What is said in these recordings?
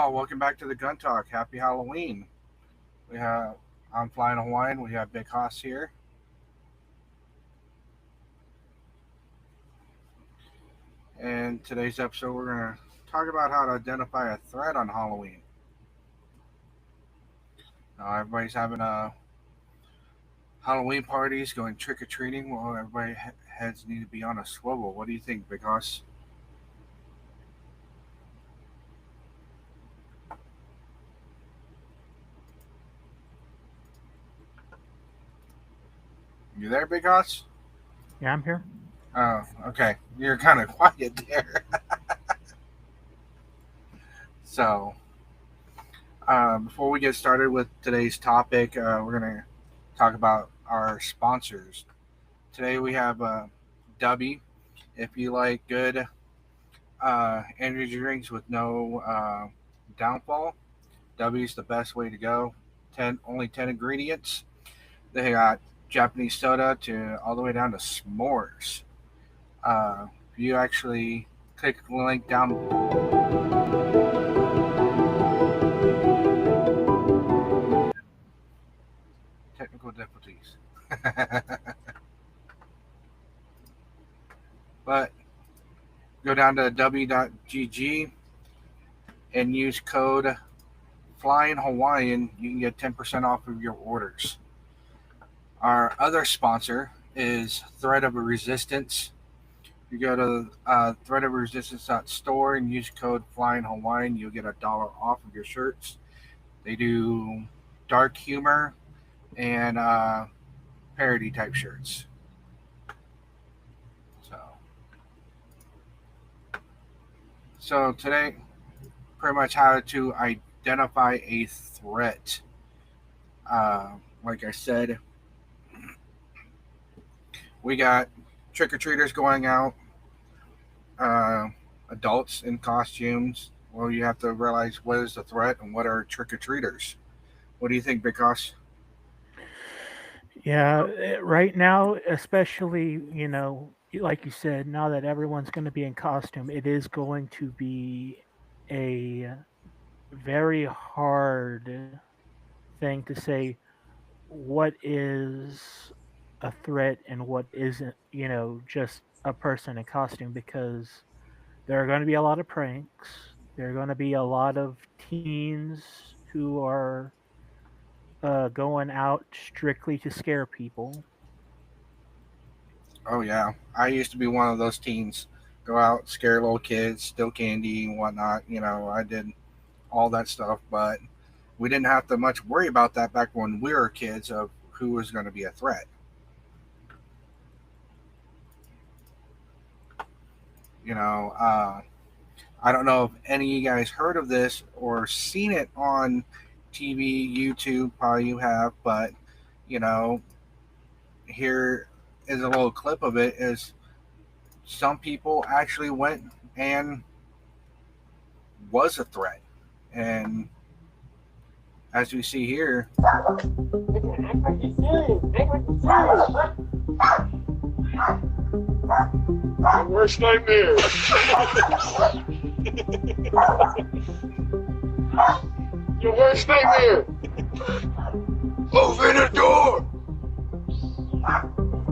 y'all. Welcome back to the Gun Talk. Happy Halloween. We have I'm flying Hawaiian. We have Big Hoss here, and today's episode we're gonna talk about how to identify a threat on Halloween. Now everybody's having Halloween parties, going trick or treating. Well, everybody heads need to be on a swivel. What do you think, Big Hoss? You there, Big Hoss? Yeah, I'm here. Oh, okay. You're kind of quiet there. So, before we get started with today's topic, we're going to talk about our sponsors. Today we have Dubby. If you like good energy drinks with no downfall, Dubby's the best way to go. Only 10 ingredients. They got Japanese soda to all the way down to s'mores. If you actually click the link down technical difficulties. But go down to w.gg and use code Flying Hawaiian. You can get 10% off of your orders. Our other sponsor is Threat of Resistance. You go to threatofresistance.store and use code Flying Hawaiian. You'll get $1 off of your shirts. They do dark humor and parody type shirts. So today, pretty much how to identify a threat. Like I said, we got trick-or-treaters going out, adults in costumes. Well, you have to realize what is the threat and what are trick-or-treaters. What do you think, Because? Yeah, right now, especially, like you said, now that everyone's going to be in costume, it is going to be a very hard thing to say what is a threat and what isn't, just a person in costume, because there are going to be a lot of pranks. There are going to be a lot of teens who are going out strictly to scare people. Oh, yeah. I used to be one of those teens. Go out, scare little kids, steal candy and whatnot. I did all that stuff, but we didn't have to much worry about that back when we were kids of who was going to be a threat. I don't know if any of you guys heard of this or seen it on TV, YouTube, probably you have, but you know, here is a little clip of it is some people actually went and was a threat. And as we see here, worst nightmare. Your worst nightmare. Open the door.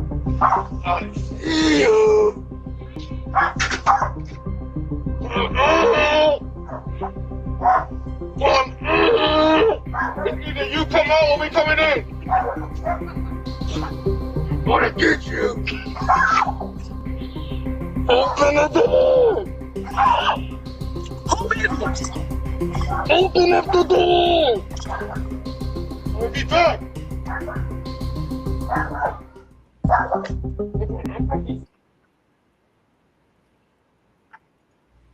I see you. Either you come out or we coming in. I'm gonna get you. Open the door. Open up the door. We'll be back.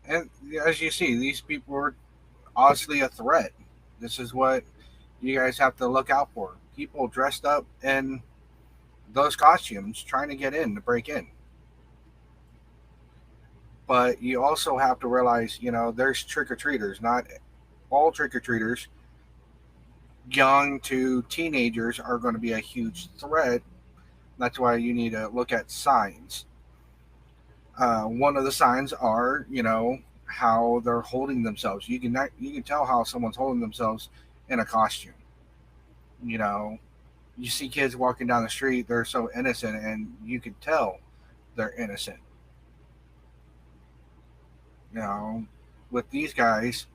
and as you see, these people were obviously a threat. This is what you guys have to look out for. People dressed up in those costumes trying to get in, to break in. But you also have to realize, there's trick or treaters. Not all trick or treaters, young to teenagers, are going to be a huge threat. That's why you need to look at signs. One of the signs are, how they're holding themselves. You can tell how someone's holding themselves in a costume. You know, you see kids walking down the street, they're so innocent, and you can tell they're innocent. You know, with these guys,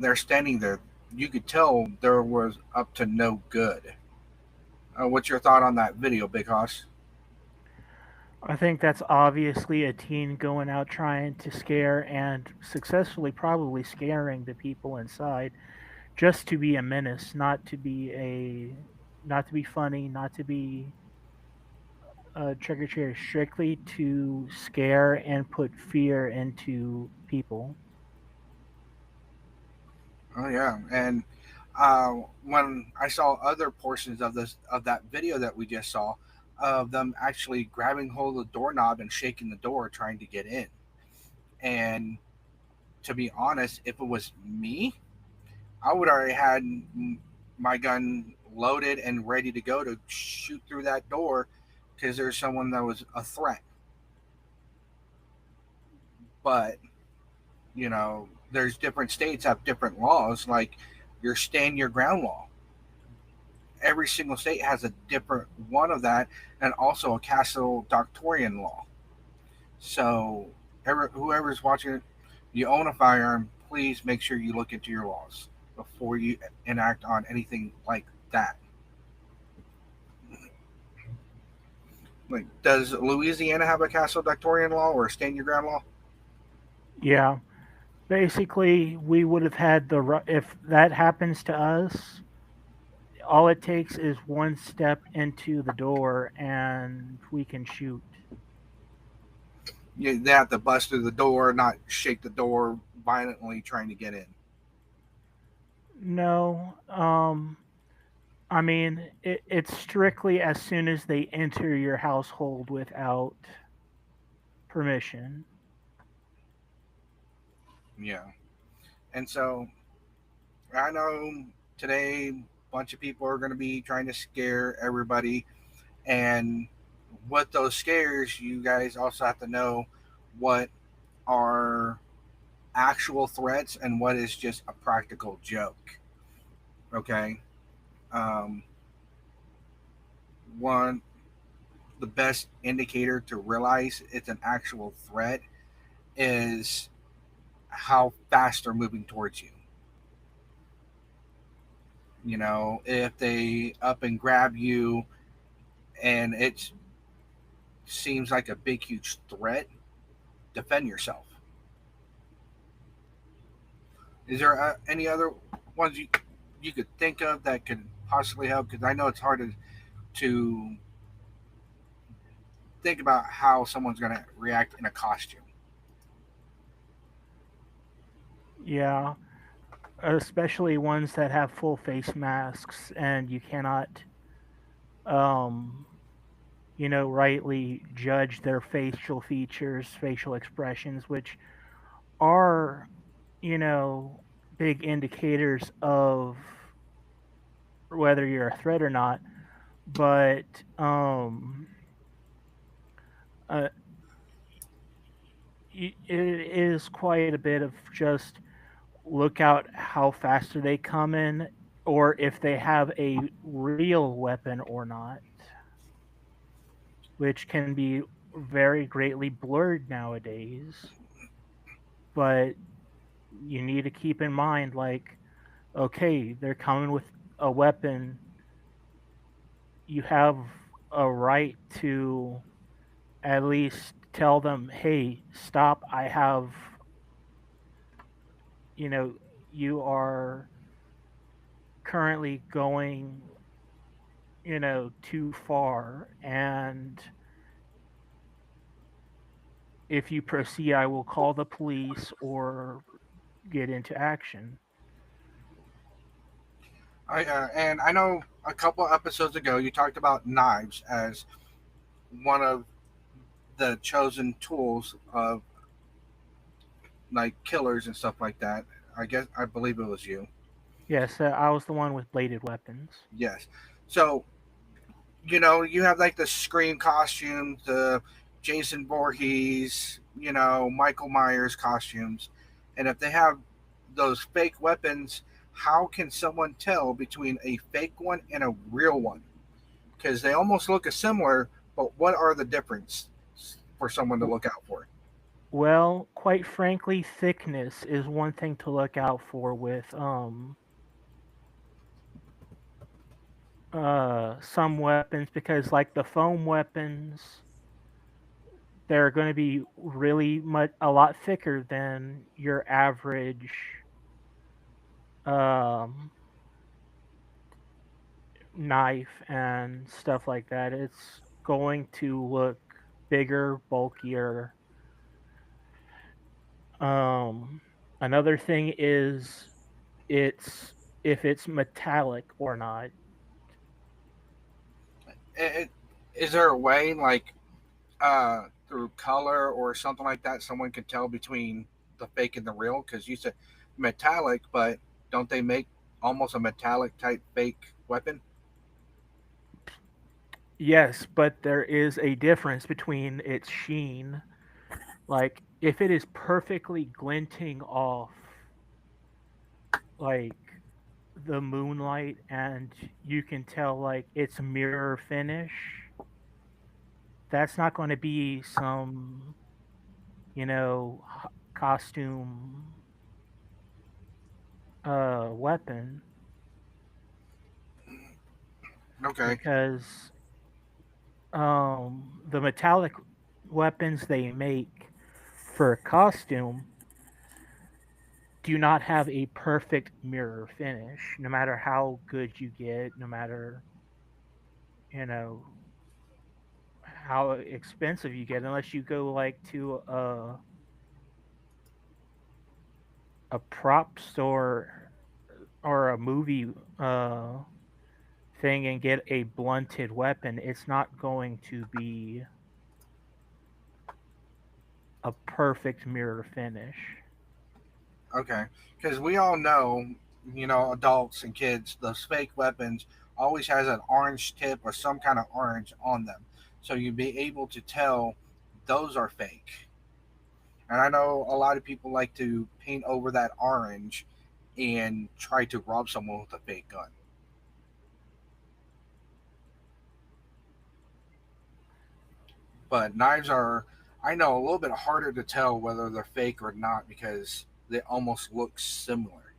they're standing there. You could tell there was up to no good. What's your thought on that video, Big Hoss? I think that's obviously a teen going out trying to scare and successfully probably scaring the people inside just to be a menace, not to be funny, not to be trick or treater, strictly to scare and put fear into people. Oh yeah, and when I saw other portions of that video that we just saw, of them actually grabbing hold of the doorknob and shaking the door, trying to get in. And to be honest, if it was me, I would already had my gun loaded and ready to go to shoot through that door because there's someone that was a threat. But there's different states have different laws, like your stand your ground law. Every single state has a different one of that, and also a castle doctorian law. So, whoever's watching it, you own a firearm, please make sure you look into your laws before you enact on anything like that. Like, does Louisiana have a castle doctorian law or a stand your ground law? Yeah, basically, we would have had if that happens to us, all it takes is one step into the door and we can shoot. They have to bust through the door, not shake the door violently trying to get in. No, I mean, it's strictly as soon as they enter your household without permission. Yeah. And so I know today a bunch of people are going to be trying to scare everybody. And with those scares, you guys also have to know what are actual threats and what is just a practical joke. Okay. Um, one, the best indicator to realize it's an actual threat is how fast they're moving towards you. If they up and grab you and it seems like a big, huge threat, defend yourself. Is there any other ones you could think of that could possibly help? Because I know it's hard to think about how someone's going to react in a costume. Yeah, especially ones that have full face masks and you cannot, um, rightly judge their facial features, facial expressions, which are, you know, big indicators of whether you're a threat or not. But uh, it is quite a bit of just look out how fast are they coming, or if they have a real weapon or not, which can be very greatly blurred nowadays. But you need to keep in mind, like, okay, they're coming with a weapon. You have a right to at least tell them, hey, stop. You know, you are currently going, too far. And if you proceed, I will call the police or get into action. And I know a couple episodes ago you talked about knives as one of the chosen tools of like killers and stuff like that. I believe it was you. Yes, I was the one with bladed weapons. Yes. So you have like the Scream costumes, the Jason Voorhees, Michael Myers costumes, and if they have those fake weapons, how can someone tell between a fake one and a real one? Because they almost look similar, but what are the difference for someone to look out for? Well, quite frankly, thickness is one thing to look out for with some weapons, because like the foam weapons, they're going to be really much a lot thicker than your average um knife and stuff like that. It's going to look bigger, bulkier. Um, Another thing is it's if it's metallic or not. It, is there a way, like through color or something like that, someone can tell between the fake and the real? Because you said metallic, but don't they make almost a metallic type fake weapon? Yes, but there is a difference between its sheen. Like if it is perfectly glinting off like the moonlight and you can tell like it's mirror finish, that's not going to be some, costume weapon, Okay. because the metallic weapons they make for costume do not have a perfect mirror finish, no matter how good you get, no matter, you know, how expensive you get, unless you go like to a prop store or a movie uh thing and get a blunted weapon. It's not going to be a perfect mirror finish. Okay. Because we all know, adults and kids, those fake weapons always has an orange tip or some kind of orange on them. So you'd be able to tell those are fake. And I know a lot of people like to paint over that orange and try to rob someone with a fake gun. But knives are, I know, a little bit harder to tell whether they're fake or not because they almost look similar.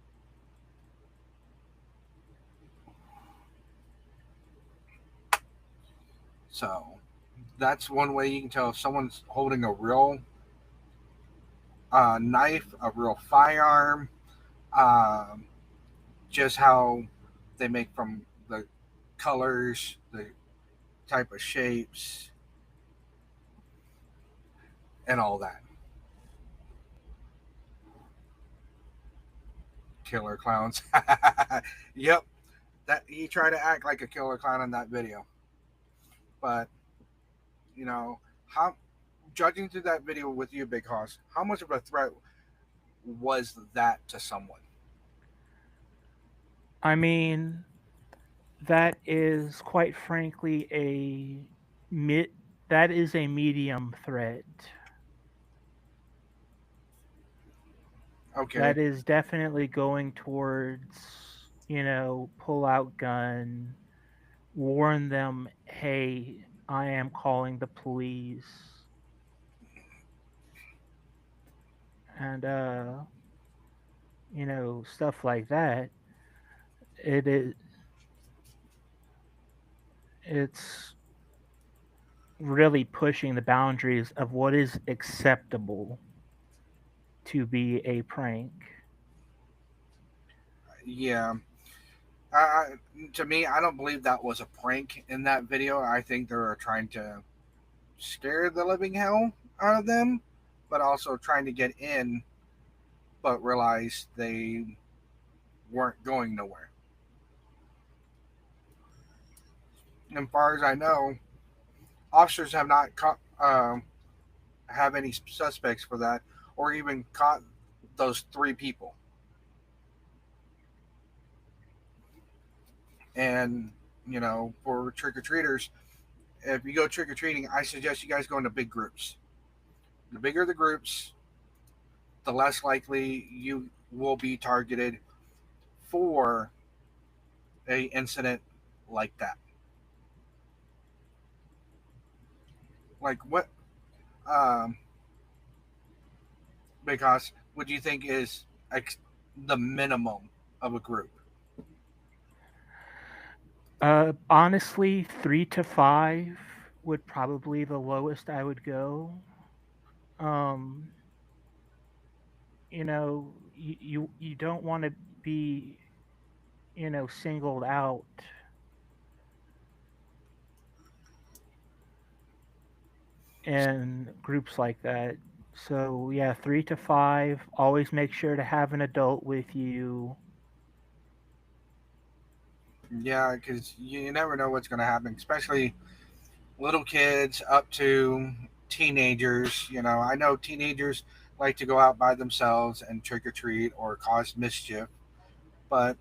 So that's one way you can tell if someone's holding a real knife, a real firearm, um, just how they make from the colors, the type of shapes, and all that. Killer clowns. Yep, that he tried to act like a killer clown in that video. But how, judging through that video with you, Big Hoss, how much of a threat was that to someone? I mean, that is quite frankly a mid that is a medium threat. Okay. That is definitely going towards, pull out gun, warn them, hey, I am calling the police, and stuff like that. It is it's really pushing the boundaries of what is acceptable to be a prank. Yeah. I, to me, I don't believe that was a prank in that video. I think they were trying to scare the living hell out of them, but also trying to get in, but realized they weren't going nowhere. And as far as I know, officers have not caught, have any suspects for that, or even caught those three people. And for trick or treaters, if you go trick or treating, I suggest you guys go into big groups. The bigger the groups, the less likely you will be targeted for a incident like that. Like what um because what do you think is the minimum of a group? Honestly, 3 to 5 would probably the lowest I would go. Um, you don't want to be, singled out in groups like that. So yeah, 3 to 5. Always make sure to have an adult with you. Yeah, because you never know what's going to happen, especially little kids up to teenagers. I know teenagers like to go out by themselves and trick or treat or cause mischief, but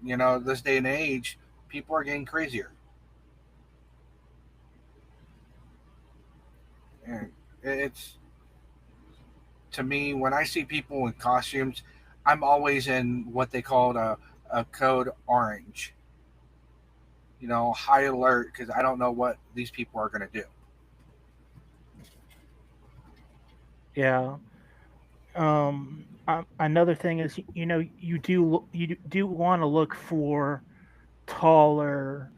this day and age, people are getting crazier. And it's to me when I see people in costumes, I'm always in what they call a code orange. High alert because I don't know what these people are going to do. Yeah. Another thing is, you do want to look for taller,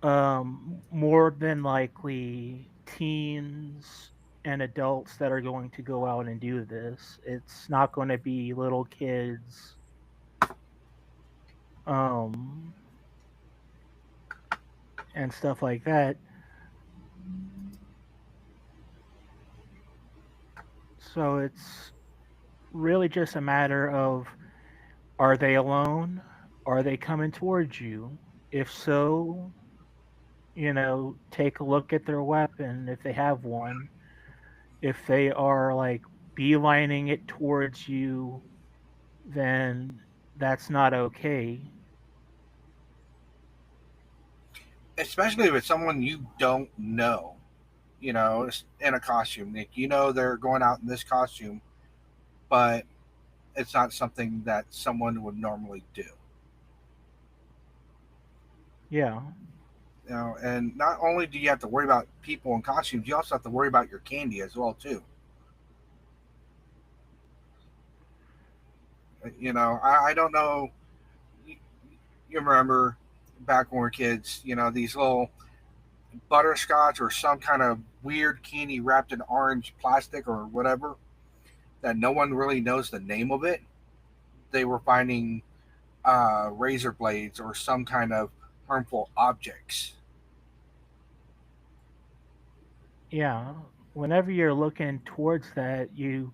more than likely teens and adults that are going to go out and do this. It's not going to be little kids. Um, and stuff like that. So it's really just a matter of, are they alone? Are they coming towards you? If so, take a look at their weapon if they have one. If they are like beelining it towards you, then that's not okay. Especially if it's someone you don't know. In a costume. Like, they're going out in this costume, but it's not something that someone would normally do. Yeah. And not only do you have to worry about people in costumes, you also have to worry about your candy as well too. I don't know. You, you remember back when we were kids? These little butterscotch or some kind of weird candy wrapped in orange plastic or whatever that no one really knows the name of it. They were finding razor blades or some kind of harmful objects. Yeah. Whenever you're looking towards that, you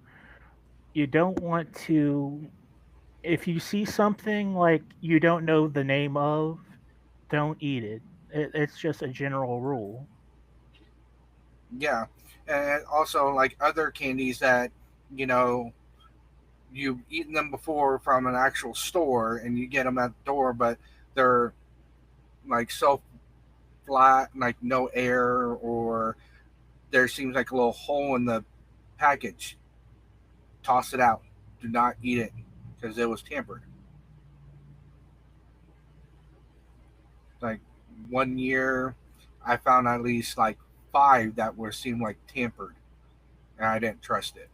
don't want to, if you see something like you don't know the name of, don't eat it. It's just a general rule. Yeah, and also like other candies that you know you've eaten them before from an actual store, and you get them at the door, but they're like so flat, like no air, or there seems like a little hole in the package. Toss it out. Do not eat it because it was tampered. Like 1 year, I found at least like five that were seemed like tampered, and I didn't trust it.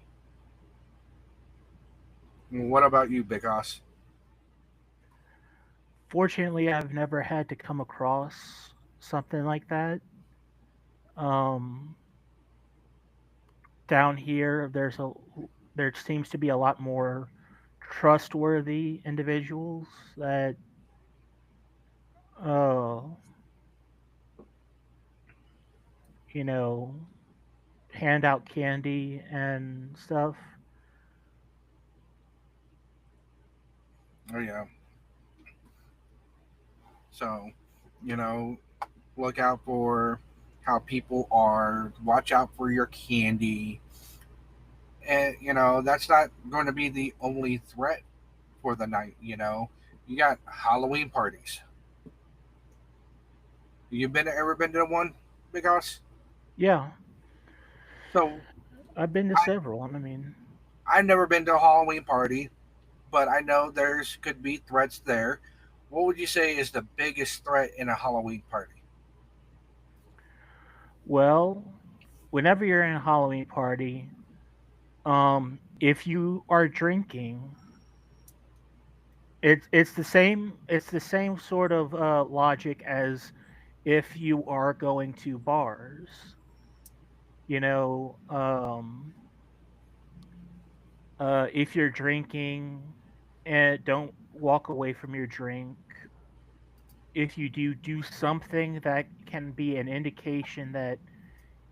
What about you, Big Hoss? Fortunately, I've never had to come across something like that. Um, Down here, there seems to be a lot more trustworthy individuals that uh you know hand out candy and stuff. Oh yeah. So, you know, look out for how people are. Watch out for your candy, and that's not going to be the only threat for the night. You got Halloween parties. You been ever been to one, Big House? Yeah. So I've been to several. I mean, I've never been to a Halloween party, but I know there's could be threats there. What would you say is the biggest threat in a Halloween party? well, whenever you're in a Halloween party, if you are drinking, it's the same sort of logic as if you are going to bars. You know, if you're drinking and don't walk away from your drink, if you do something that can be an indication that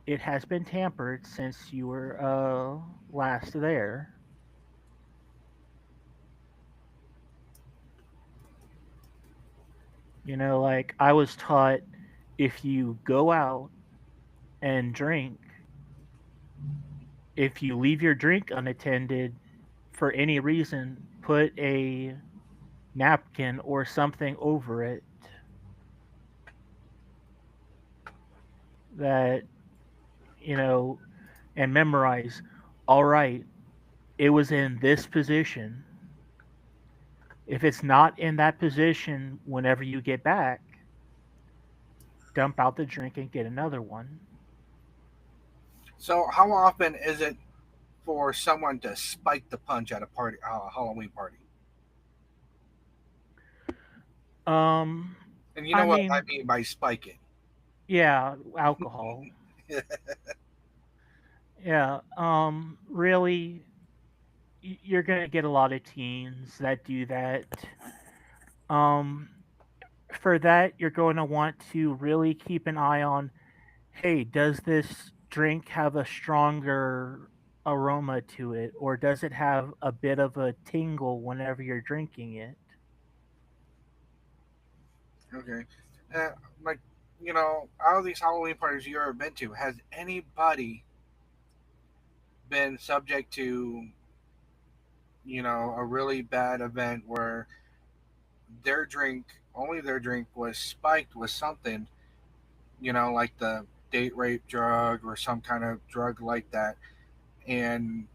it has been tampered since you were last there. Like I was taught, if you go out and drink, if you leave your drink unattended for any reason, put a napkin or something over it that, you know, and memorize, all right, it was in this position. If it's not in that position whenever you get back, dump out the drink and get another one. So how often is it for someone to spike the punch at a party, a Halloween party? Um, And you I know what I mean, mean by spiking. yeah, alcohol. Yeah, really, you're gonna get a lot of teens that do that. Um, for that, you're going to want to really keep an eye on, hey, does this drink have a stronger aroma to it, or does it have a bit of a tingle whenever you're drinking it? Okay. Uh, like, out of these Halloween parties you ever been to, has anybody been subject to, a really bad event where only their drink was spiked with something, like the date rape drug or some kind of drug like that, and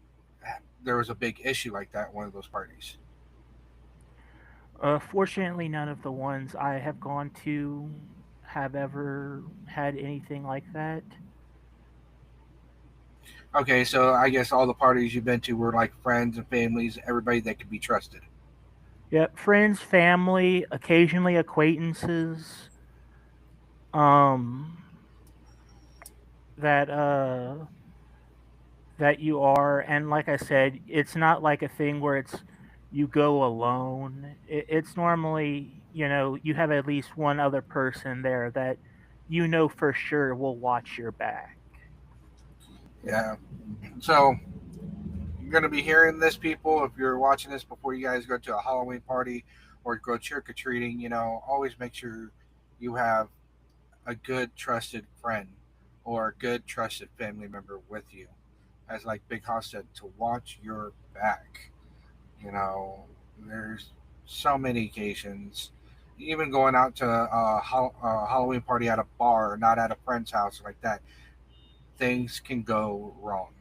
there was a big issue like that at one of those parties? Fortunately, none of the ones I have gone to have ever had anything like that. Okay, so I guess all the parties you've been to were like friends and families, everybody that could be trusted. Yep, friends, family, occasionally acquaintances. Um, that that you are, and like I said, it's not like a thing where it's you go alone. It's normally, you have at least one other person there that for sure will watch your back. Yeah. So you're going to be hearing this, people. If you're watching this before you guys go to a Halloween party or go trick or treating, always make sure you have a good trusted friend or a good trusted family member with you. As like Big Hoss said, to watch your back. You know, there's so many occasions. Even going out to a Halloween party at a bar, not at a friend's house like that, things can go wrong.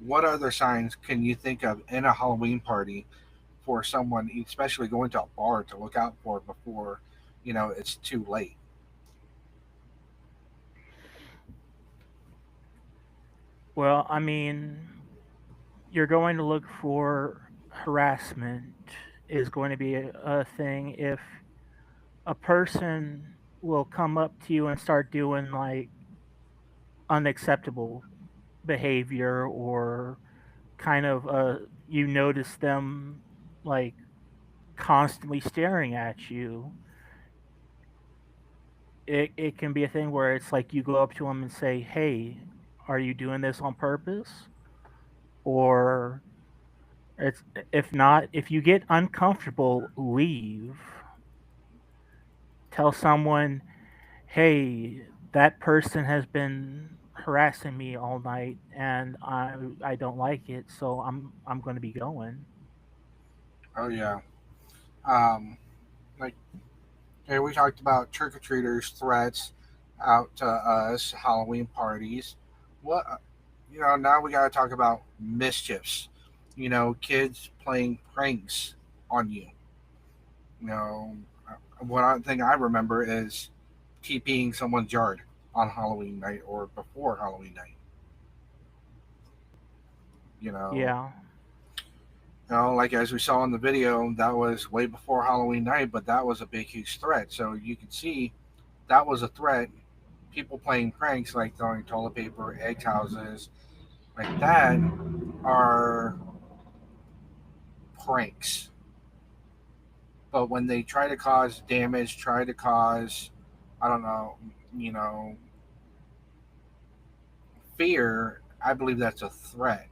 What other signs can you think of in a Halloween party for someone, especially going to a bar, to look out for before, it's too late? Well, I mean, you're going to look for harassment is going to be a thing if a person will come up to you and start doing like unacceptable behavior, or kind of you notice them like constantly staring at you. It can be a thing where it's like you go up to them and say, hey, are you doing this on purpose? Or it's, if not, if you get uncomfortable, leave. Tell someone, hey, that person has been harassing me all night and I don't like it, so I'm going to be going. Oh yeah. Like, okay, we talked about trick or treaters, threats. out to us, Halloween parties. What now we got to talk about mischiefs. Kids playing pranks on you. You know, one thing I remember is TPing someone's yard on Halloween night or before Halloween night. You know, Yeah. like as we saw in the video, that was way before Halloween night, but that was a big, huge threat. So you can see that was a threat. People playing pranks like throwing toilet paper, egg houses, like that are pranks. But when they try to cause damage, try to cause, I don't know, you know, fear, I believe that's a threat.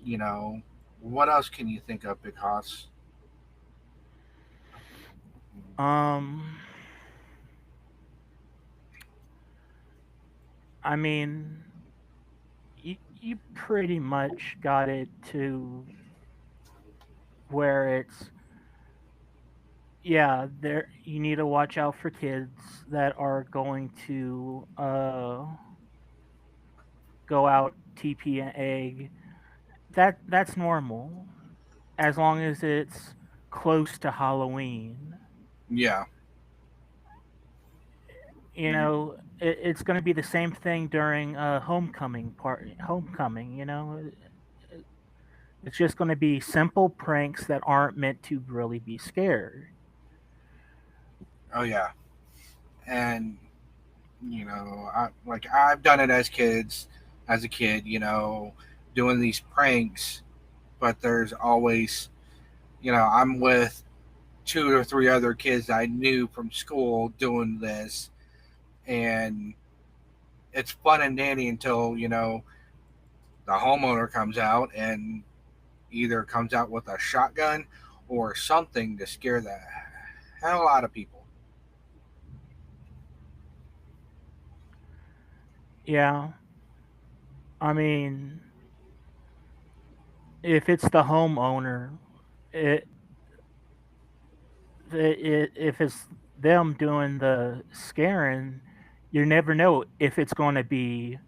You know, what else can you think of because Um, I mean, you pretty much got it to where it's, yeah, there you need to watch out for kids that are going to go out, TP an egg. That's normal as long as it's close to Halloween. yeah, It's going to be the same thing during homecoming. It's just going to be simple pranks that aren't meant to really be scared. oh yeah, and like I've done it as a kid, doing these pranks, but there's always, I'm with two or three other kids I knew from school doing this, and it's fun and dandy until the homeowner comes out and either comes out with a shotgun or something to scare the hell out of people. Yeah, I mean, if it's the homeowner, it, if it's them doing the scaring, you never know if it's going to be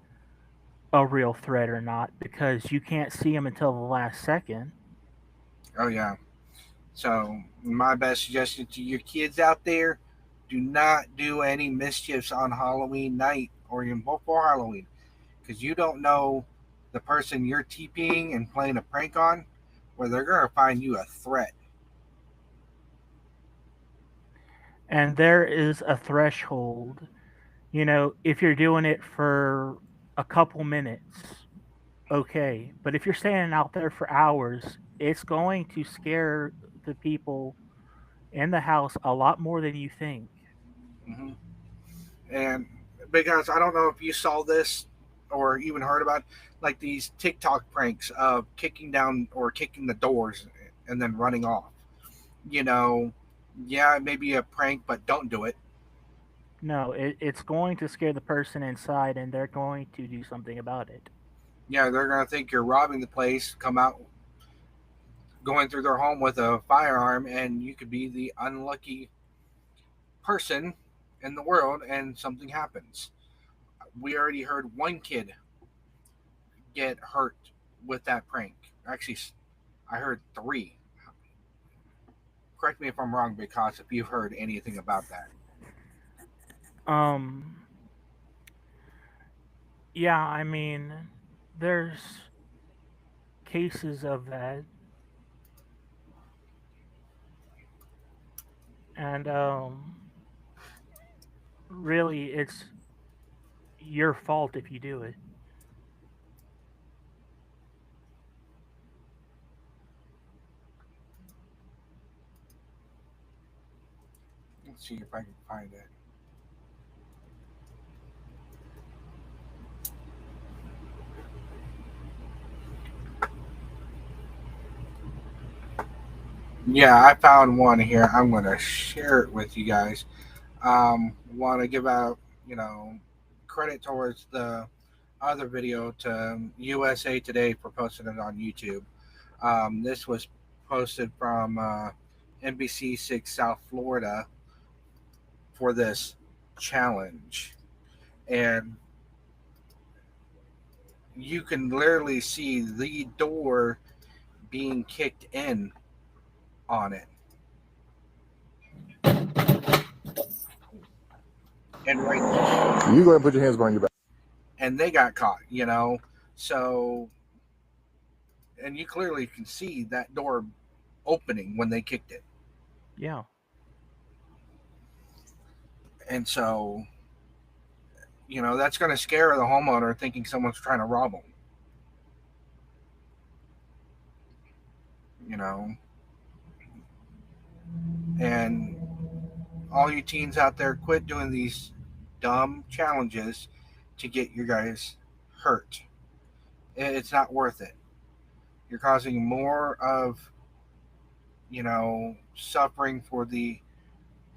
a real threat or not because you can't see them until the last second. Oh yeah. So my best suggestion to your kids out there: do not do any mischiefs on Halloween night or even before Halloween, because you don't know the person you're TPing and playing a prank on, where they're gonna find you a threat. And there is a threshold. If you're doing it for a couple minutes, okay. But if you're standing out there for hours, it's going to scare the people in the house a lot more than you think. Hmm. And because I don't know if you saw this or even heard about like these TikTok pranks of kicking down or kicking the doors and then running off. You know, yeah, it may be a prank, but don't do it. No, it's going to scare the person inside and they're going to do something about it. Yeah, they're gonna think you're robbing the place, come out going through their home with a firearm, and you could be the unlucky person in the world, and something happens. We already heard one kid get hurt with that prank. Actually, I heard three. Correct me if I'm wrong, because if you've heard anything about that. Um, yeah, I mean, there's cases of that, and really, it's your fault if you do it. Let's see if I can find it. Yeah, I found one here. I'm going to share it with you guys. Want to give out, you know, credit towards the other video to USA Today for posting it on YouTube. This was posted from NBC 6 South Florida for this challenge. and you can literally see the door being kicked in on it. And right, You go ahead and put your hands behind your back. and they got caught, So, and you clearly can see that door opening when they kicked it. Yeah. And so, that's going to scare the homeowner thinking someone's trying to rob them. You know, and all you teens out there, quit doing these dumb challenges to get your guys hurt. It's not worth it. You're causing more of, suffering for the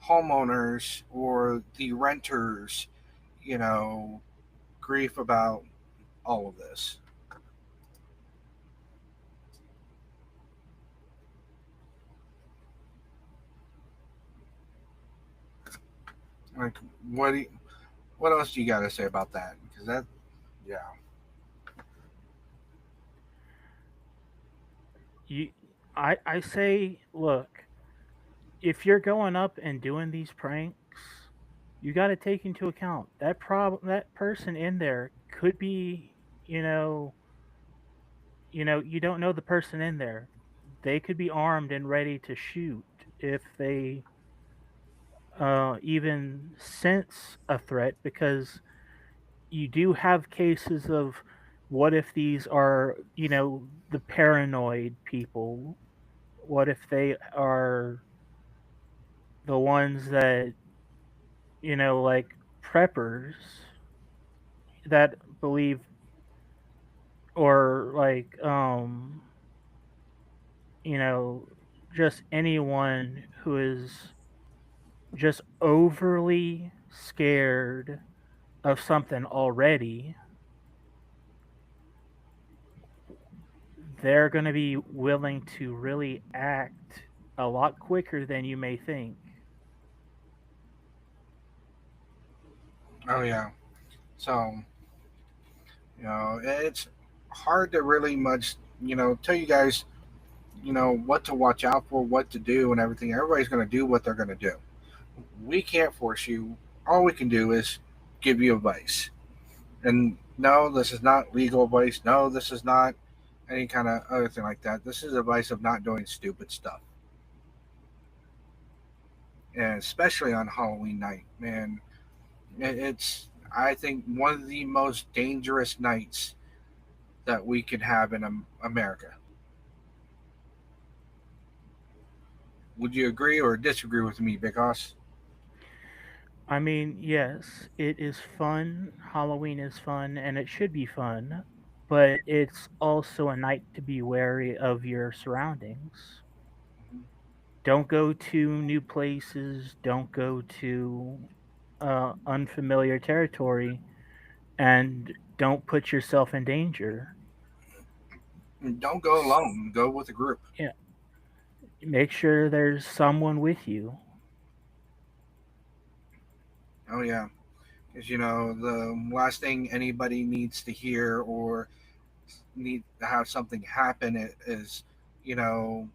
homeowners or the renters, you know, grief about all of this. Like, what do you, what else do you got to say about that? Because that, yeah, You I say, look, if you're going up and doing these pranks, you got to take into account that person in there could be, you know, you don't know the person in there. They could be armed and ready to shoot if they even sense a threat, because you do have cases of what if these are, the paranoid people? What if they are the ones that, like preppers that believe, or like, you know, just anyone who is just overly scared of something already, they're going to be willing to really act a lot quicker than you may think. oh yeah. So it's hard to really much, tell you guys, what to watch out for, what to do, and everything. Everybody's going to do what they're going to do. We can't force you. All we can do is give you advice. And no, this is not legal advice. No, this is not any kind of other thing like that. This is advice of not doing stupid stuff. And especially on Halloween night, man, it's, I think, one of the most dangerous nights that we could have in America. Would you agree or disagree with me, because I mean, yes, it is fun. Halloween is fun, and it should be fun, but it's also a night to be wary of your surroundings. Don't go to new places, don't go to unfamiliar territory, and don't put yourself in danger. don't go alone. Go with a group. Yeah, make sure there's someone with you. Oh yeah, because the last thing anybody needs to hear or need to have something happen is, you know,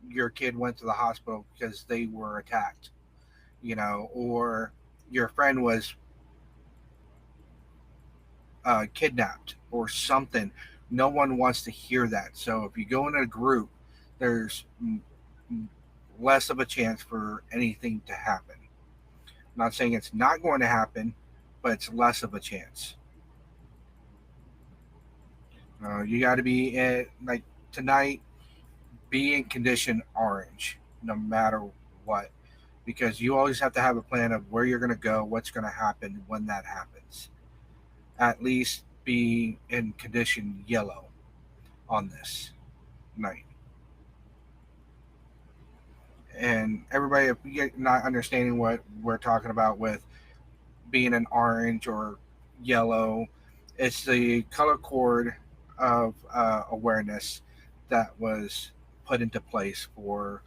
your kid went to the hospital because they were attacked, or your friend was kidnapped or something. No one wants to hear that. So if you go in a group, there's less of a chance for anything to happen. I'm not saying it's not going to happen, but it's less of a chance. You got to be in, like tonight, be in condition orange no matter what, because you always have to have a plan of where you're going to go, what's going to happen when that happens. At least be in condition yellow on this night. And everybody, if you get not understanding what we're talking about with being an orange or yellow, it's the color code of awareness that was put into place for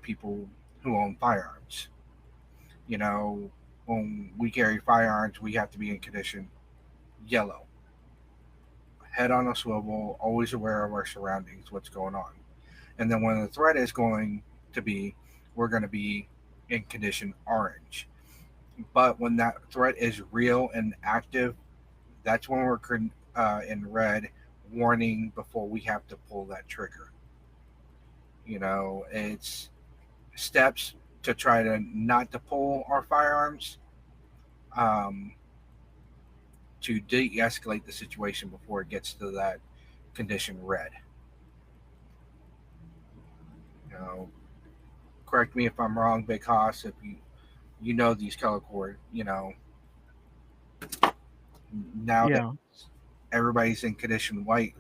people who own firearms. You know, when we carry firearms, we have to be in condition yellow, head on a swivel, always aware of our surroundings, what's going on. And then when the threat is going to be, we're going to be in condition orange. But when that threat is real and active, that's when we're in red, warning before we have to pull that trigger. It's steps to try to not to pull our firearms, um, to de-escalate the situation before it gets to that condition red. You know, correct me if I'm wrong, Big Hoss. If you know these color code, now that Yeah, everybody's in condition white,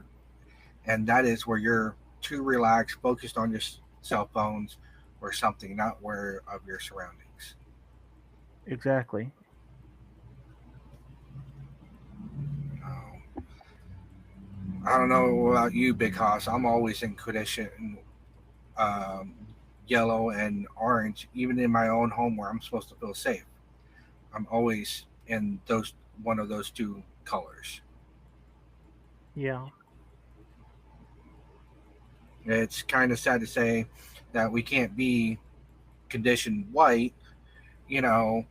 and that is where you're too relaxed, focused on your cell phones or something, not aware of your surroundings. exactly. Um, I don't know about you, Big Hoss. I'm always in condition um, yellow and orange, even in my own home where I'm supposed to feel safe. I'm always in those one of those two colors. Yeah. It's kind of sad to say that we can't be conditioned white, you know,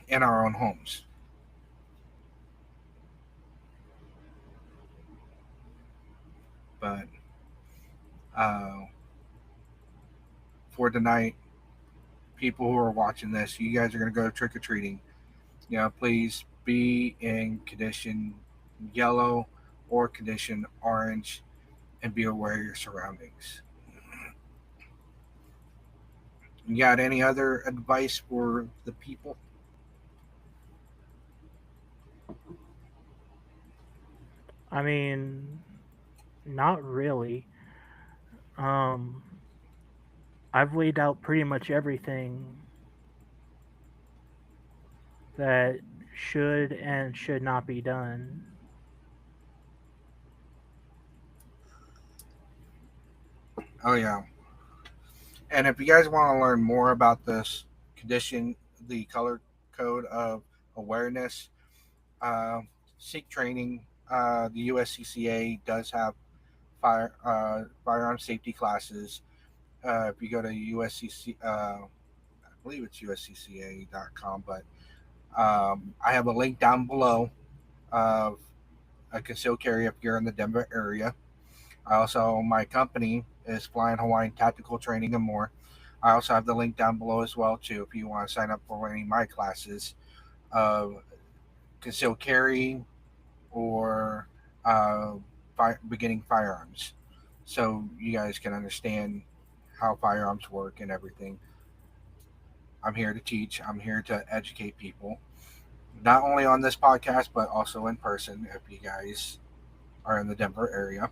in our own homes. But uh, for tonight, people who are watching this, you guys are going to go trick or treating. Please be in condition yellow or condition orange and be aware of your surroundings. You got any other advice for the people? I mean, not really. Um, I've laid out pretty much everything that should and should not be done. Oh, yeah. And if you guys want to learn more about this condition, the color code of awareness, uh, seek training. The USCCA does have firearm safety classes. If you go to USCC, I believe it's uscca.com, but I have a link down below of a concealed carry if you're in the Denver area. I also, my company is Flying Hawaiian Tactical Training and more. I also have the link down below as well too if you want to sign up for any of my classes of concealed carry or uh, beginning firearms, so you guys can understand how firearms work and everything. I'm here to teach. I'm here to educate people, not only on this podcast but also in person. If you guys are in the Denver area,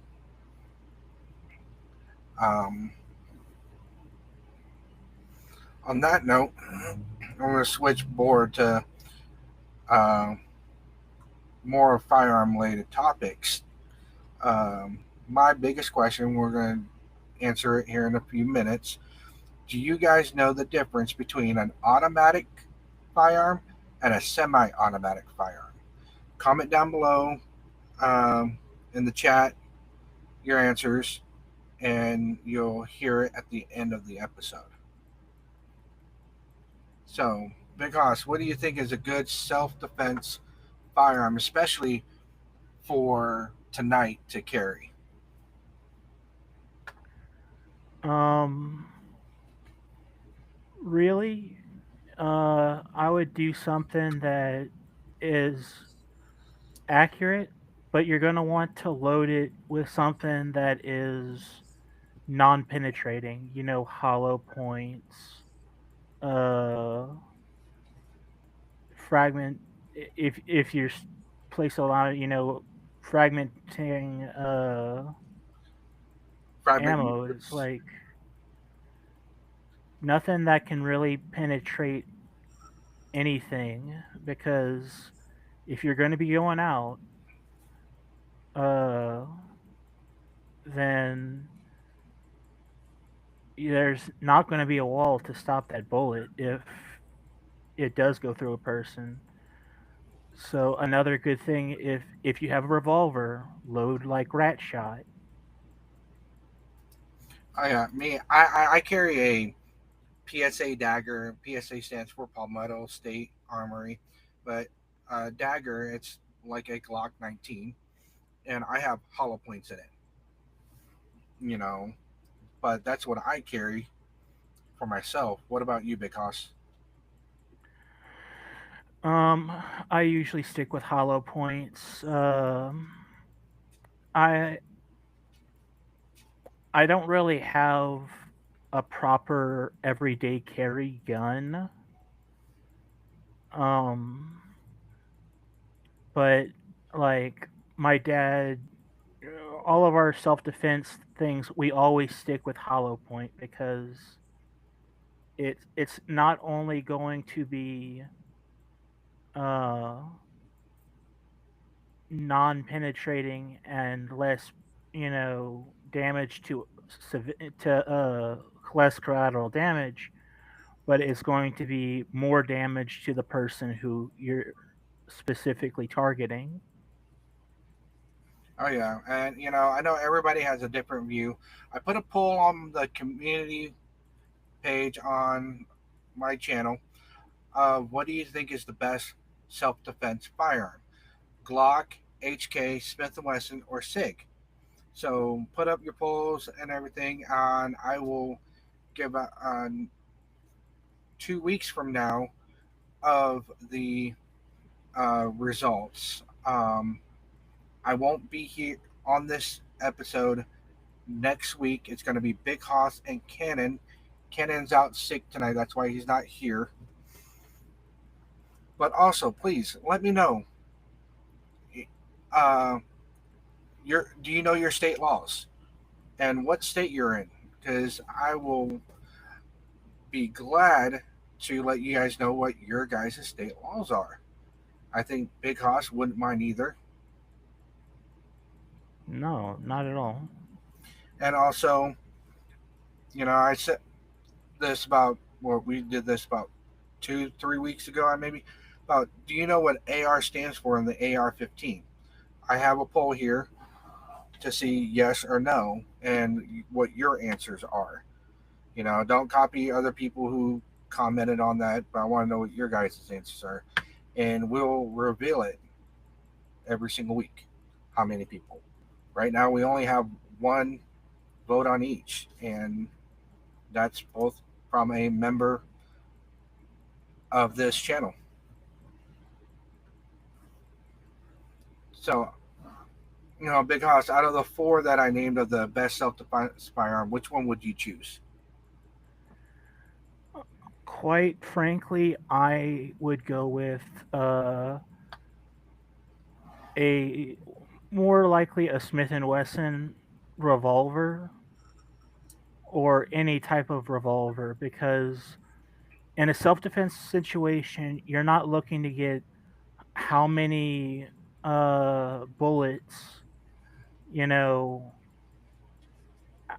um, on that note, I'm going to switch board to uh, more firearm related topics. My biggest question, we're going to answer it here in a few minutes. Do you guys know the difference between an automatic firearm and a semi automatic firearm? Comment down below, um, in the chat your answers, and you'll hear it at the end of the episode. So, Big Hoss, what do you think is a good self defense firearm, especially for tonight to carry? Um, really, I would do something that is accurate, but you're going to want to load it with something that is non-penetrating, hollow points, uh fragment if you place a lot of, fragmenting Fragment ammo. It's neuters. like nothing that can really penetrate anything, because if you're going to be going out, uh then there's not going to be a wall to stop that bullet. If it does go through a person. So another good thing, if you have a revolver, load like rat shot. I carry a PSA dagger. PSA stands for Palmetto State Armory, but dagger, it's like a Glock 19, and I have hollow points in it. You know, but that's what I carry for myself. What about you, Big Hoss? Um, I usually stick with hollow points. I I don't really have a proper everyday carry gun. Um, but like my dad, all of our self defense things, we always stick with hollow point because it's not only going to be uh non-penetrating and less, damage to less collateral damage, but it's going to be more damage to the person who you're specifically targeting. Oh yeah, and I know everybody has a different view. I put a poll on the community page on my channel. What do you think is the best self-defense firearm? Glock, HK, Smith and Wesson, or Sig? So put up your polls and everything, and I will give 2 weeks from now of the results. I won't be here on this episode next week. It's going to be Big Hoss and Cannon. Cannon's out sick tonight. That's why he's not here. But also, please let me know. Uh, do you know your state laws and what state you're in? Because I will be glad to let you guys know what your guys' state laws are. I think Big Hoss wouldn't mind either. No, not at all. And also, I said this about, well, we did this about 2, 3 weeks ago, maybe. About, do you know what AR stands for in the AR-15? I have a poll here to see yes or no and what your answers are. Don't copy other people who commented on that, but I want to know what your guys' answers are. And we'll reveal it every single week. How many people? Right now, we only have one vote on each, and that's both from a member of this channel. So, Big Hoss, out of the four that I named of the best self-defense firearm, which one would you choose? Quite frankly, I would go with a more likely a Smith and Wesson revolver or any type of revolver because in a self-defense situation, you're not looking to get how many bullets, you know,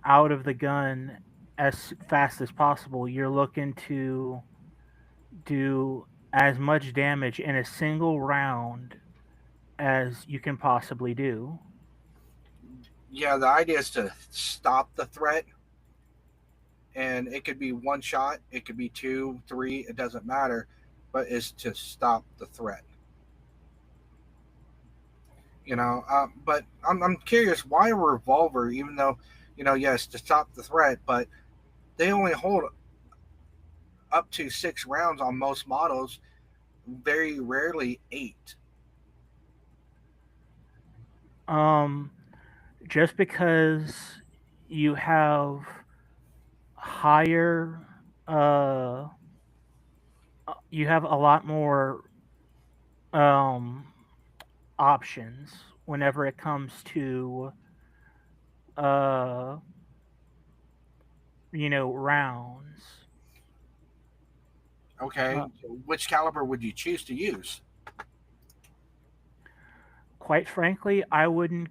out of the gun as fast as possible. You're looking to do as much damage in a single round as you can possibly do. Yeah, the idea is to stop the threat, and it could be one shot, it could be two, three, it doesn't matter, but is to stop the threat. But I'm curious why a revolver, even though, yes, to stop the threat, but they only hold up to 6 rounds on most models, very rarely 8. Um, just because you have higher, uh, you have a lot more um options whenever it comes to uh rounds. Okay, Uh, which caliber would you choose to use? quite frankly, I wouldn't.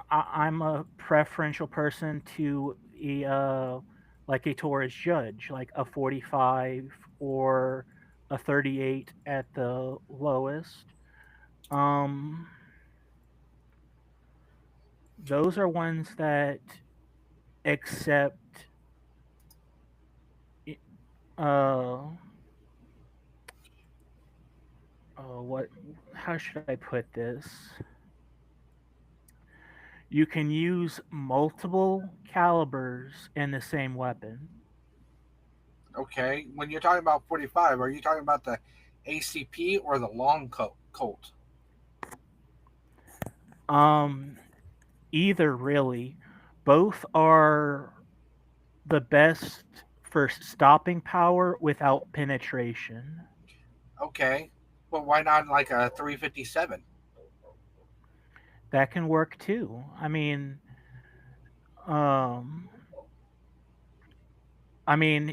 I'm a preferential person to a like a Taurus Judge, like a 45 or a 38 at the lowest. Um, those are ones that accept uh what how should I put this? You can use multiple calibers in the same weapon. Okay, when you're talking about 45, are you talking about the ACP or the long Colt? Um, either really. Both are the best for stopping power without penetration. Okay, but why not like a 357? That can work too. Um,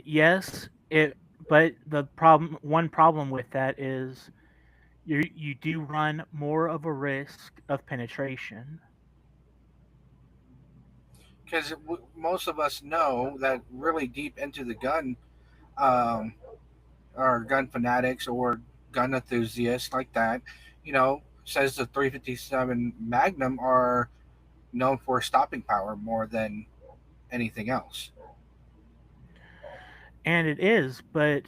yes, but one problem with that is you do run more of a risk of penetration. Because most of us know that really deep into the gun, um, or gun fanatics or gun enthusiasts like that, says the 357 Magnum are known for stopping power more than anything else. And it is, but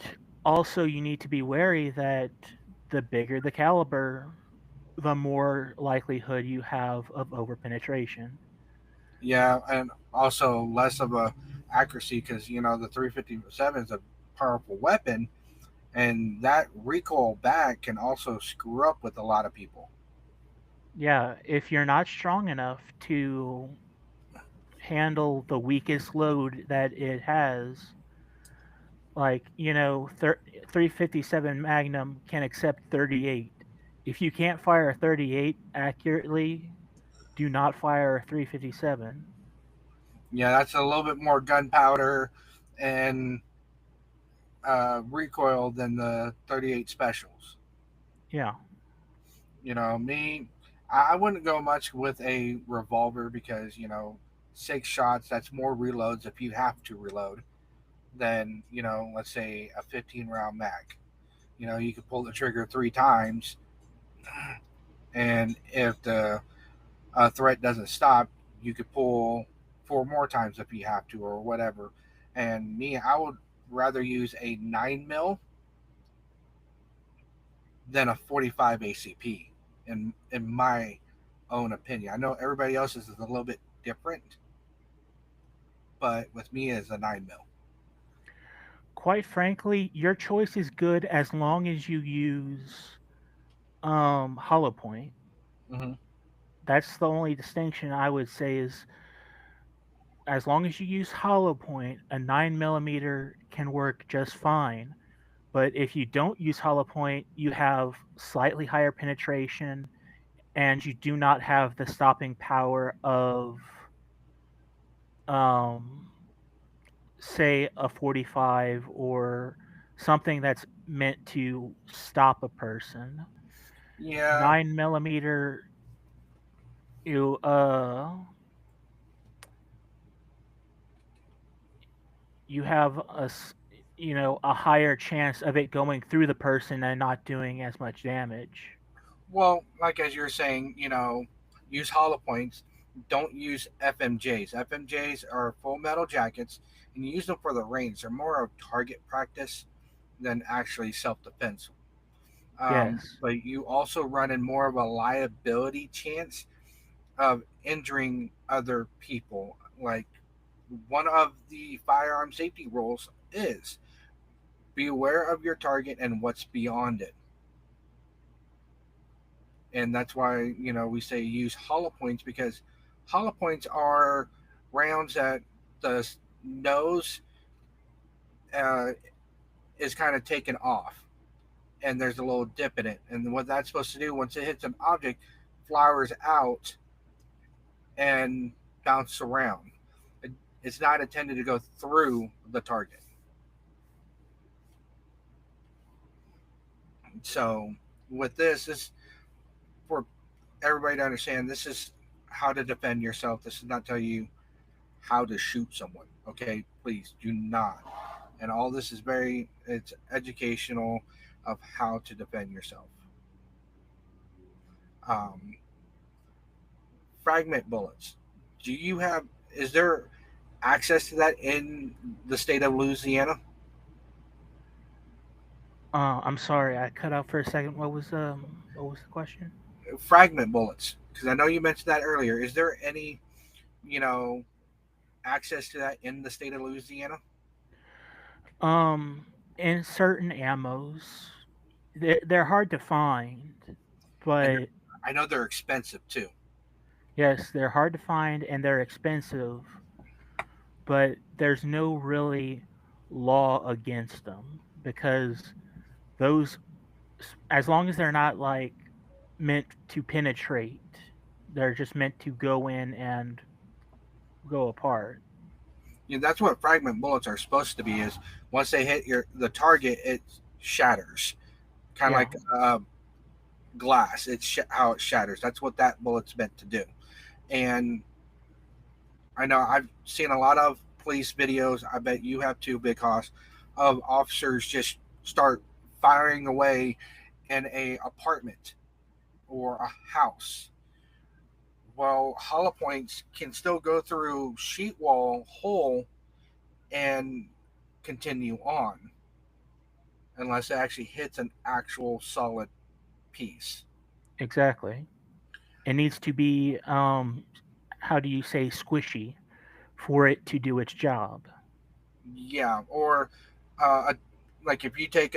also you need to be wary that the bigger the caliber, the more likelihood you have of overpenetration. Yeah, and also less of a accuracy because the 357 is a powerful weapon, and that recoil back can also screw up with a lot of people. Yeah, if you're not strong enough to handle the weakest load that it has, like, 357 Magnum can accept 38. If you can't fire a 38 accurately, do not fire a 357. Yeah, that's a little bit more gunpowder and recoil than the 38 specials. Yeah. Me, I wouldn't go much with a revolver because 6 shots, that's more reloads if you have to reload than let's say a 15 round mag. You could pull the trigger 3 times, and if the threat doesn't stop, you could pull 4 more times if you have to, or whatever. And me, I would rather use a 9 mil than a 45 ACP, in my own opinion. I know everybody else's is a little bit different, but with me, it's a 9 mil. Quite frankly, your choice is good as long as you use hollow point. Mm-hmm. That's the only distinction I would say is as long as you use hollow point, a 9 millimeter can work just fine. But if you don't use hollow point, you have slightly higher penetration and you do not have the stopping power of um say a 45 or something that's meant to stop a person. Yeah. 9 millimeter, you you have a higher chance of it going through the person and not doing as much damage. Well, like as you're saying, use hollow points. Don't use FMJs. FMJs are full metal jackets, and you use them for the range. They're more of target practice than actually self defense. Yes. But you also run in more of a liability chance of injuring other people. Like, one of the firearm safety rules is be aware of your target and what's beyond it. And that's why we say use hollow points, because hollow points are rounds that the nose uh, is kind of taken off, and there's a little dip in it, and what that's supposed to do once it hits an object, flowers out and bounce around. It's not intended to go through the target. So with this for everybody to understand, this is how to defend yourself. This is not tell you how to shoot someone. Okay, please do not. And all this is it's educational. of how to defend yourself. Um, Fragment bullets. Do you have? Is there access to that in the state of Louisiana? I'm sorry, I cut out for a second. What was the question? Fragment bullets, because I know you mentioned that earlier. Is there any, you know, access to that in the state of Louisiana? In certain ammos, they're hard to find, And but I know they're expensive too. yes, they're hard to find and they're expensive, but there's no really law against them because those, as long as they're not like meant to penetrate, they're just meant to go in and go apart. That's what fragment bullets are supposed to be. Is once they hit the target, it shatters, kind of Yeah, like glass. It's how it shatters. That's what that bullet's meant to do. And I know I've seen a lot of police videos. I bet you have too, Big Hoss, of officers just start firing away in a apartment or a house. Well, hollow points can still go through sheet wall hole and continue on unless it actually hits an actual solid piece. exactly. It needs to be how do you say squishy for it to do its job. Yeah, or like if you take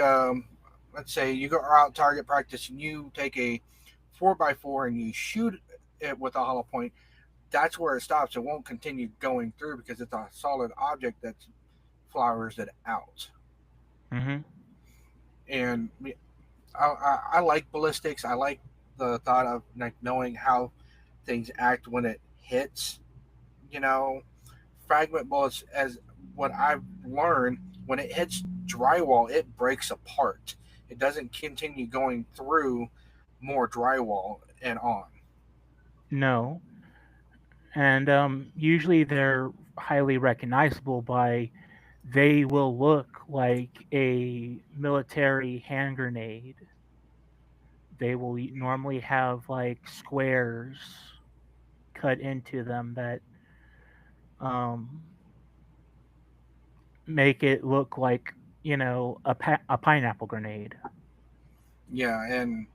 let's say you go out target practice and you take a 4x4 and you shoot it with a hollow point, that's where it stops. It won't continue going through because it's a solid object that flowers it out. Mhm. And I like ballistics. I like the thought of like knowing how things act when it hits. You know, fragment bullets, as what I've learned, when it hits drywall, it breaks apart. It doesn't continue going through more drywall and on. No. And usually they're highly recognizable by they will look like a military hand grenade. They will normally have like squares cut into them that um, make it look like a pineapple grenade. Yeah, and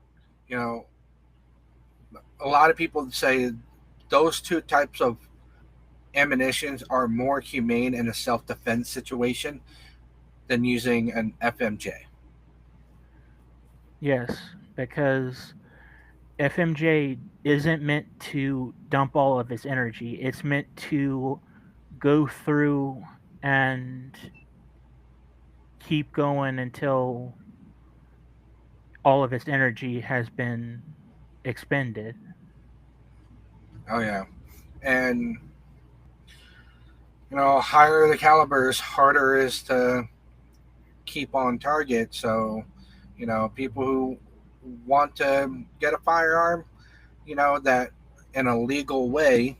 you know, a lot of people say those two types of ammunitions are more humane in a self-defense situation than using an FMJ. Yes, because FMJ isn't meant to dump all of its energy. It's meant to go through and keep going until all of its energy has been expended. Oh yeah, and higher the calibers, harder is to keep on target. So, people who want to get a firearm, that in a legal way,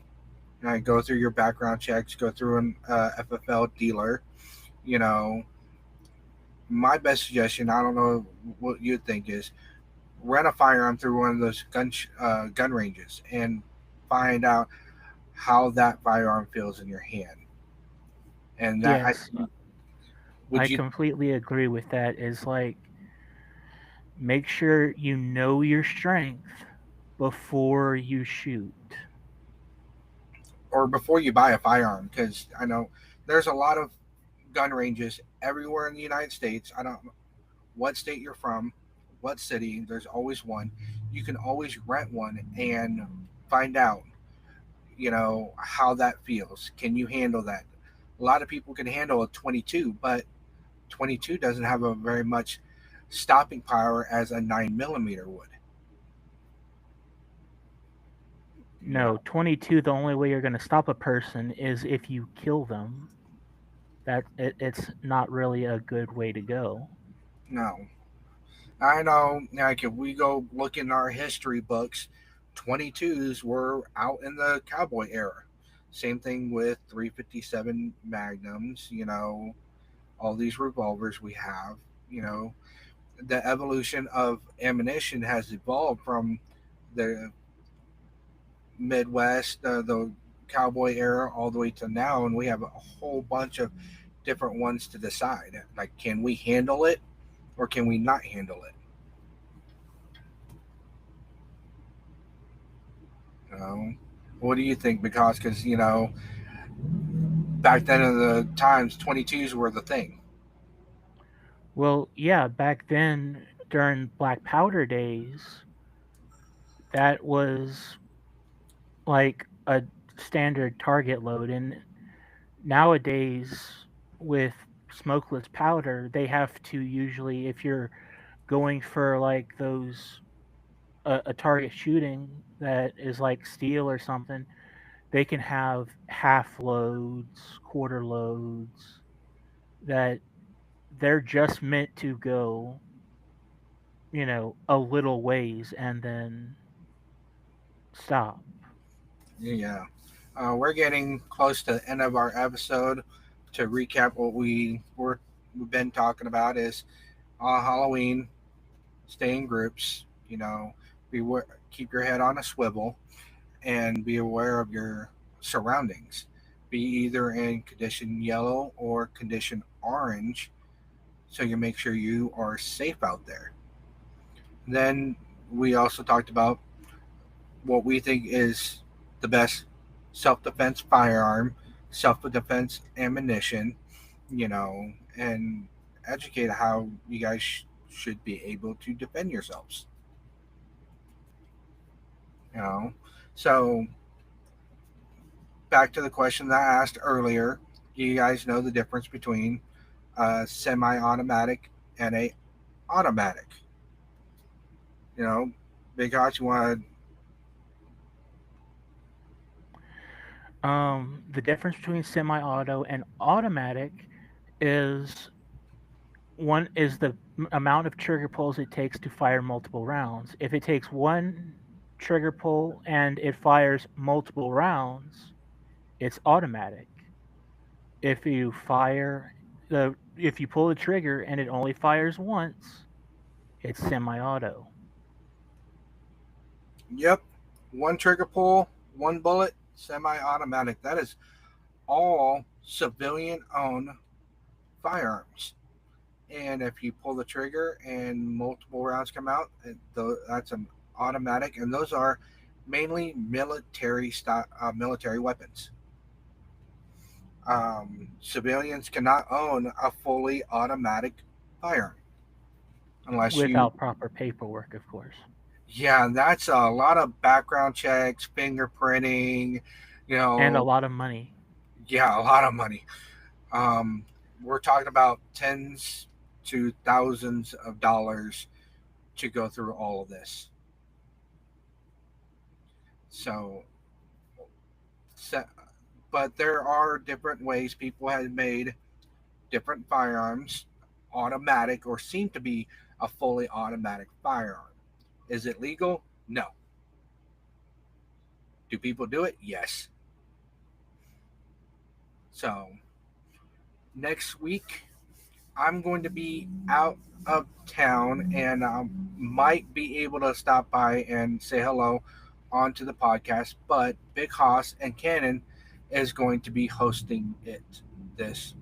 go through your background checks, go through an FFL dealer. You know, my best suggestion, I don't know what you think, is rent a firearm through one of those gun ranges and find out how that firearm feels in your hand. And that Yes, would I you completely agree with that. Is like make sure you know your strength before you shoot. or before you buy a firearm, because I know there's a lot of gun ranges everywhere in the United States. I don't know what state you're from, what city. There's always one. You can always rent one and find out, how that feels. Can you handle that? A lot of people can handle a 22, but 22 doesn't have a very much stopping power as a 9 millimeter would. You No, know, 22, the only way you're going to stop a person is if you kill them. It's not really a good way to go. no. I know, like if we go look in our history books, 22s were out in the cowboy era. Same thing with 357 Magnums, all these revolvers we have, you know. the evolution of ammunition has evolved from the Midwest, the cowboy era, all the way to now, and we have a whole bunch of different ones to decide. Like, can we handle it or can we not handle it? You know, what do you think? Because back then in the times, 22s were the thing. Well, yeah, back then during black powder days, that was like a standard target load. And nowadays, with smokeless powder, they have to usually, if you're going for like those a target shooting that is like steel or something, they can have half loads, quarter loads that they're just meant to go, a little ways and then stop. Yeah. We're getting close to the end of our episode. To recap, we've been talking about is on Halloween, stay in groups. Keep your head on a swivel and be aware of your surroundings. Be either in condition yellow or condition orange, so you make sure you are safe out there. Then we also talked about what we think is the best self defense firearm, self defense ammunition, and educate how you guys should be able to defend yourselves. You know, so back to the question that I asked earlier. Do you guys know the difference between a semi-automatic and a automatic? You know, because you want The difference between semi-auto and automatic is one is the amount of trigger pulls it takes to fire multiple rounds. If it takes one trigger pull and it fires multiple rounds, it's automatic. If you fire if you pull the trigger and it only fires once, it's semi-auto. yep, one trigger pull, one bullet, semi-automatic. That is all civilian-owned firearms. And if you pull the trigger and multiple rounds come out, that's an automatic, and those are mainly military weapons. Civilians cannot own a fully automatic firearm unless you. Without proper paperwork, of course. Yeah, that's a lot of background checks, fingerprinting. You And a know, lot of money. yeah, a lot of money. Um, we're talking about tens to thousands of dollars to go through all of this. So, but there are different ways people have made different firearms automatic or seem to be a fully automatic firearm. Is it legal? No. Do people do it? Yes. So, next week, I'm going to be out of town and might be able to stop by and say hello onto the podcast. But Big Hoss and Cannon is going to be hosting it this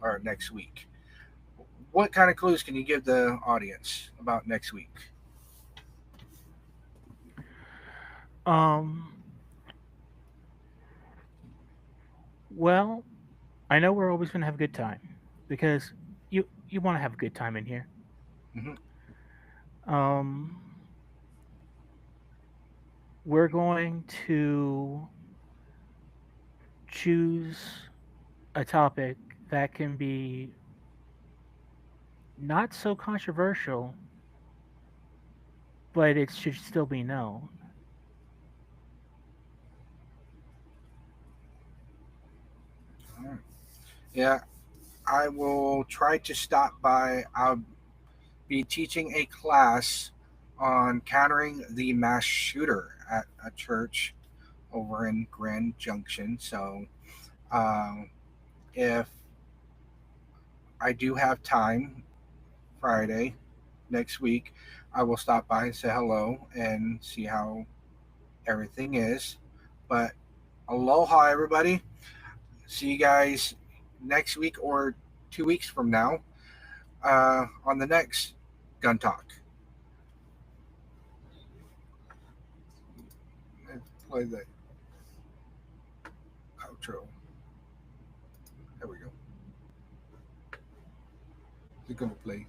or next week. What kind of clues can you give the audience about next week? Um, well, I know we're always going to have a good time because you want to have a good time in here. Mm-hmm. Um, we're going to choose a topic that can be not so controversial, but it should still be known. Yeah, I will try to stop by. I'll be teaching a class on countering the mass shooter at a church over in Grand Junction. So, um, if I do have time Friday, next week, I will stop by and say hello and see how everything is. But aloha, everybody. See you guys next week or 2 weeks from now on the next Gun Talk. Let's play the outro. There we go. Is it going to play?